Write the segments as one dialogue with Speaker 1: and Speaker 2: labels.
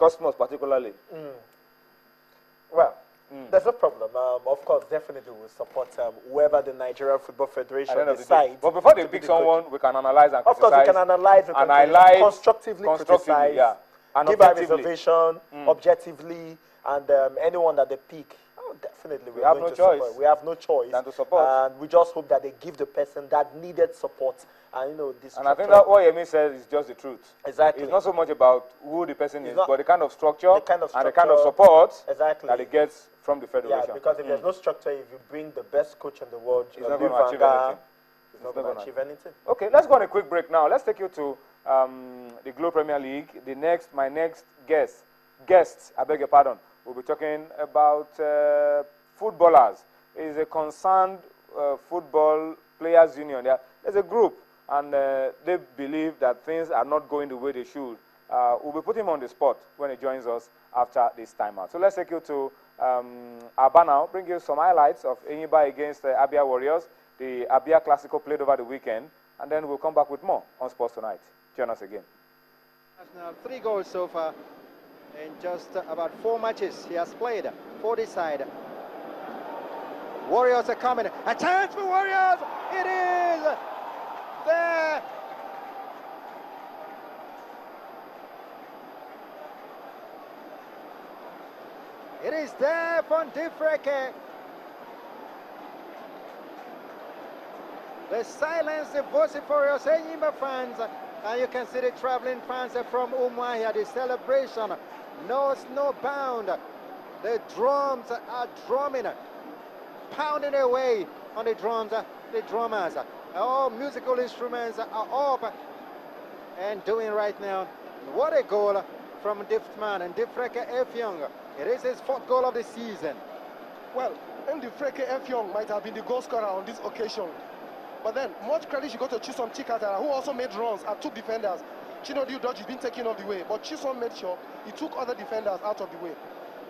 Speaker 1: Cosmos particularly.
Speaker 2: Well, there's no problem. Of course, definitely we'll support whoever the Nigeria Football Federation decides.
Speaker 1: But before they pick someone, we can analyze and criticize.
Speaker 2: Of course, we can analyze, we can constructively criticize,
Speaker 1: yeah. And
Speaker 2: give our reservation objectively, and anyone that they pick, definitely we have no choice. Support. We have no choice
Speaker 1: than to support.
Speaker 2: And we just hope that they give the person that needed support. And this.
Speaker 1: And I think that what Yemi said is just the truth.
Speaker 2: Exactly.
Speaker 1: It's not so much about who the person is, but the kind of structure, and the kind of support that it gets from the federation.
Speaker 2: Yeah, because if there's no structure, if you bring the best coach in the world,
Speaker 1: it's not going to achieve anything.
Speaker 2: It's not going to achieve anything.
Speaker 1: Okay, let's go on a quick break now. Let's take you to the Globe Premier League. My next guests, I beg your pardon, we'll be talking about footballers. It is a concerned football players union. There's a group, and they believe that things are not going the way they should. We'll be putting him on the spot when he joins us after this timeout. So let's take you to Aba now, bring you some highlights of Enyimba against Abia Warriors. The Abia Classico played over the weekend, and then we'll come back with more on Sports Tonight. Join us again.
Speaker 3: Now 3 goals so far in just about 4 matches he has played for this side. Warriors are coming. A chance for Warriors! It is there! It is there for Ndifreke. They silence the vociferous Enyimba fans, and you can see the traveling fans from Umuahia. The celebration knows no bound. The drums are drumming, pounding away on the drums. The drummers, all musical instruments are up and doing right now. What a goal from Ndiftman and Ndifreke Effiong. It is his 4th goal of the season.
Speaker 4: Well, Ndifreke Effiong might have been the goal scorer on this occasion. But then, much credit should go to Chisom Chikatara, who also made runs and took defenders. Chinodiu Dodge has been taken off the way, but Chisom made sure he took other defenders out of the way.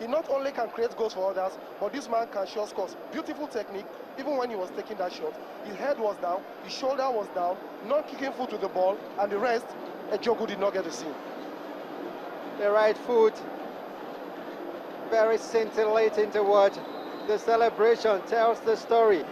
Speaker 4: He not only can create goals for others, but this man can sure scores. Beautiful technique, even when he was taking that shot. His head was down, his shoulder was down, non-kicking foot to the ball, and the rest, Ejogu did not get to see.
Speaker 3: The right foot, very scintillating toward the celebration, tells the story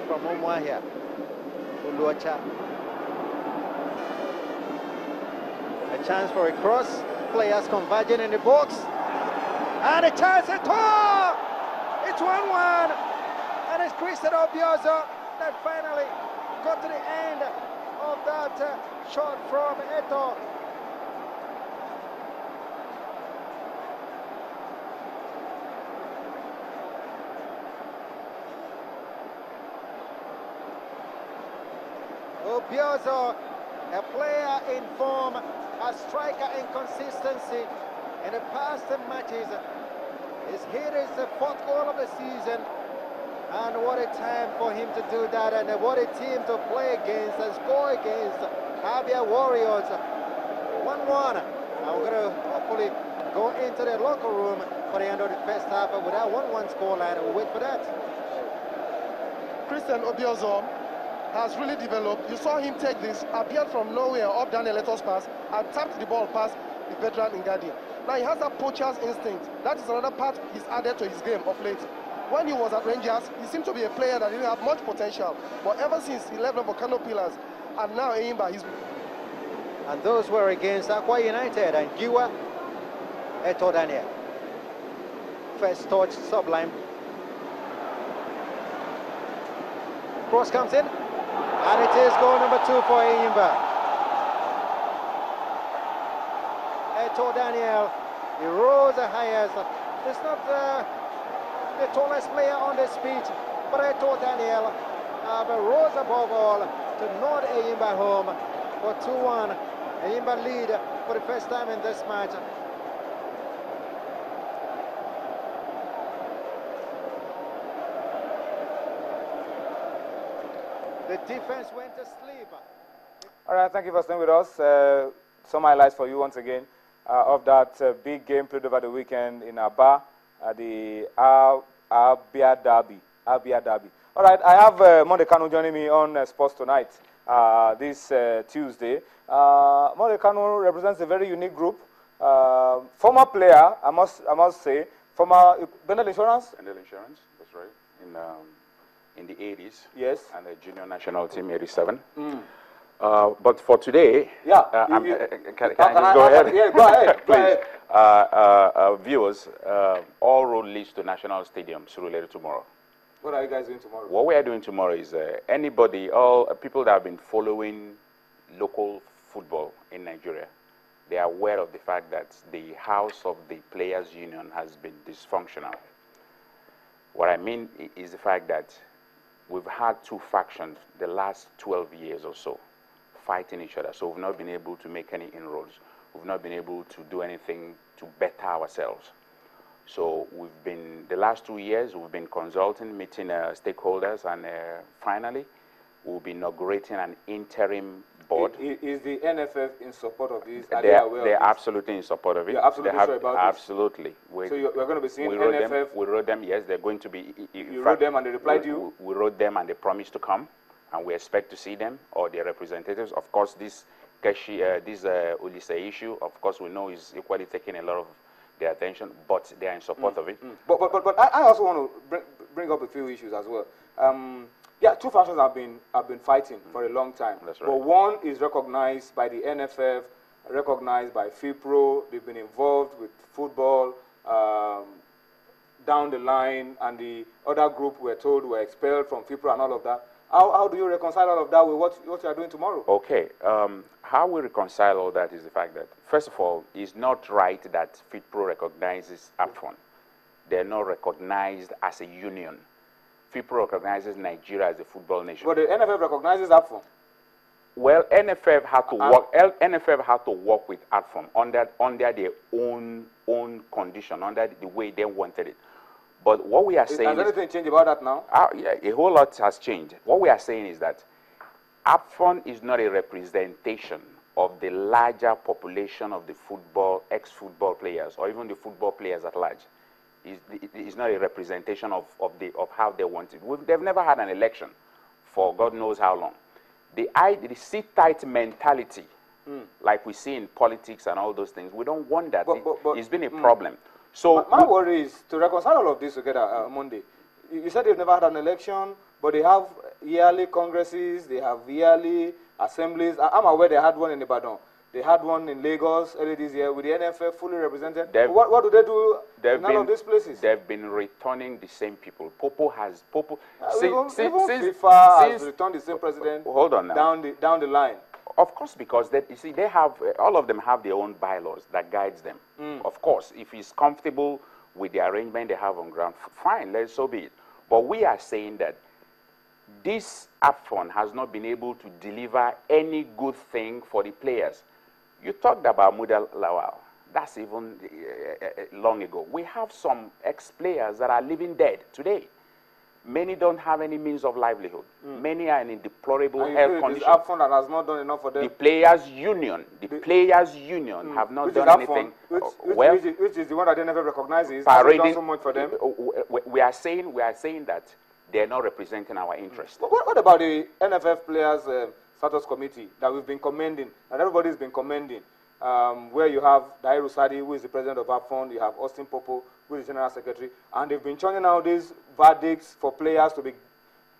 Speaker 3: from Umuahia. Uluacha. A chance for a cross, players converging in the box, and a chance at all! It's 1-1, and it's Christian Obiozo that finally got to the end of that shot from Eto. Obiozo, a player in form, a striker in consistency. In the past matches, he's hit his 4th goal of the season. And what a time for him to do that, and what a team to play against and score against Abia Warriors. 1-1. And we're going to hopefully go into the locker room for the end of the first half with that 1-1 scoreline. We'll wait for that.
Speaker 4: Christian Obiozo has really developed. You saw him take this, appeared from nowhere up Daniel Leto's pass, and tapped the ball past the veteran Ngadi. Now he has that poacher's instinct. That is another part he's added to his game of late. When he was at Rangers, he seemed to be a player that didn't have much potential. But ever since he left the Volcano Pillars, and now Enyimba, he's...
Speaker 3: And those were against Aqua United and Giwa Eto Daniel. First touch, sublime. Cross comes in, and it is goal number 2 for Enyimba. Eto Daniel, he rose the highest. It's not the tallest player on this pitch, but Eto Daniel rose above all to nod Enyimba home for 2-1. Enyimba lead for the first time in this match. The defense went to sleep.
Speaker 1: All right, thank you for staying with us. Some highlights for you once again of that big game played over the weekend in Aba, the Abia Derby. All right, I have Monde Kanu joining me on Sports Tonight this Tuesday. Monde Kanu represents a very unique group. Former player, I must say, former Bendel Insurance.
Speaker 5: Bendel Insurance, that's right. In the 80s.
Speaker 1: Yes.
Speaker 5: And the junior national team 87. But for today,
Speaker 1: yeah,
Speaker 5: can I just go ahead?
Speaker 1: Yeah, go ahead.
Speaker 5: Please. Viewers, all road leads to National Stadium, Surulere tomorrow.
Speaker 1: What are you guys doing tomorrow?
Speaker 5: What we are doing tomorrow is anybody, all people that have been following local football in Nigeria, they are aware of the fact that the House of the Players Union has been dysfunctional. What I mean is the fact that we've had two factions the last 12 years or so fighting each other. So we've not been able to make any inroads. We've not been able to do anything to better ourselves. So we've been, the last 2 years, we've been consulting, meeting stakeholders, and finally, we'll be inaugurating an interim board.
Speaker 1: Is the NFF in support of this? Are they aware of this?
Speaker 5: They're absolutely in support of it.
Speaker 1: You're absolutely sure about
Speaker 5: absolutely.
Speaker 1: this? So we're going to be seeing
Speaker 5: we wrote
Speaker 1: NFF?
Speaker 5: Them, we wrote them, yes, they're going to be.
Speaker 1: You wrote them and they replied to you?
Speaker 5: We wrote them and they promised to come, and we expect to see them or their representatives. Of course, this Ulisse issue, of course, we know is equally taking a lot of their attention, but they are in support of it.
Speaker 1: But I also want to bring up a few issues as well. Yeah, two factions have been fighting for a long time.
Speaker 5: That's right.
Speaker 1: But one is recognized by the NFF, recognized by FIPRO. They've been involved with football down the line, and the other group we're told were expelled from FIPRO and all of that. How do you reconcile all of that with what you are doing tomorrow?
Speaker 5: Okay. How we reconcile all that is the fact that, first of all, it's not right that FIPRO recognizes AFCON. They're not recognized as a union. FIPRO recognizes Nigeria as a football nation.
Speaker 1: But the NFF recognizes AFCON.
Speaker 5: Well, NFF had to work. NFF had to work with AFCON under their own condition, under the way they wanted it. But what we are saying
Speaker 1: has anything changed about that now?
Speaker 5: Yeah, a whole lot has changed. What we are saying is that AFCON is not a representation of the larger population of the football, ex-football players, or even the football players at large. It's not a representation of how they want it. They've never had an election for God knows how long. The sit-tight mentality, like we see in politics and all those things, we don't want that. It's been a problem. So
Speaker 1: my worry is to reconcile all of this together Monday. You said they've never had an election, but they have yearly congresses, they have yearly assemblies. I'm aware they had one in Ibadan. They had one in Lagos early this year with the NFF fully represented. What do they do in all of these places?
Speaker 5: They've been returning the same people. Popo has
Speaker 1: even FIFA has returned the same president.
Speaker 5: Hold on now.
Speaker 1: Down the line.
Speaker 5: Of course, because you see, they have all of them have their own bylaws that guides them. Of course, if he's comfortable with the arrangement they have on ground, fine, let so be it. But we are saying that this AFCON has not been able to deliver any good thing for the players. You talked about Mudal Lawal. That's even long ago. We have some ex-players that are living dead today. Many don't have any means of livelihood. Many are in deplorable health condition.
Speaker 1: AFCON that has not done enough for them.
Speaker 5: The Players Union, have not done anything.
Speaker 1: Which is the one that they never recognizes.
Speaker 5: Parading,
Speaker 1: done so much for them.
Speaker 5: We are saying that they are not representing our interest.
Speaker 1: What about the NFF Players Status Committee that we've been commending, that everybody's been commending? Where you have Dairu Sadi, who is the president of AFCON, you have Austin Popo, who is the general secretary, and they've been churning out these verdicts for players to be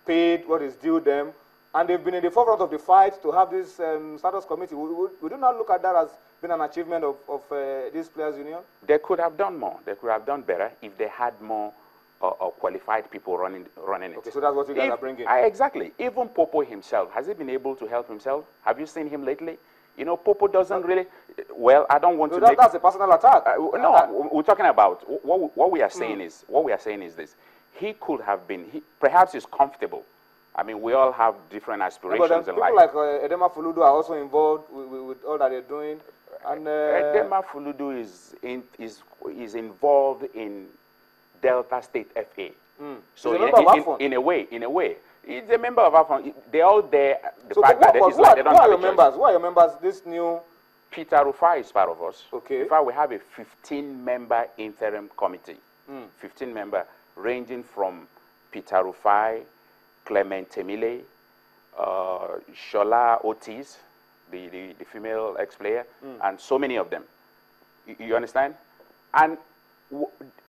Speaker 1: paid what is due them, and they've been in the forefront of the fight to have this status committee. We do not look at that as being an achievement of this players' union?
Speaker 5: They could have done more. They could have done better if they had more qualified people running it.
Speaker 1: Okay, so that's what you guys are bringing.
Speaker 5: Exactly. Even Popo himself, has he been able to help himself? Have you seen him lately? You know, Popo doesn't really. Well, I don't want to.
Speaker 1: That's a personal attack.
Speaker 5: No, we're talking about what we are saying is this. He could have been. Perhaps he's comfortable. I mean, we all have different aspirations in life.
Speaker 1: People like Edema Fuludu are also involved with all that they're doing. And
Speaker 5: Edema Fuludu is involved in Delta State FA. So in a way. He's a member of AFCON. They're all there.
Speaker 1: Who are your members? This new
Speaker 5: Peter Rufai is part of us.
Speaker 1: Okay.
Speaker 5: In fact, we have a 15-member interim committee. 15-member, ranging from Peter Rufai, Clement Temile, Shola Otis, the female ex-player, and so many of them. You understand? And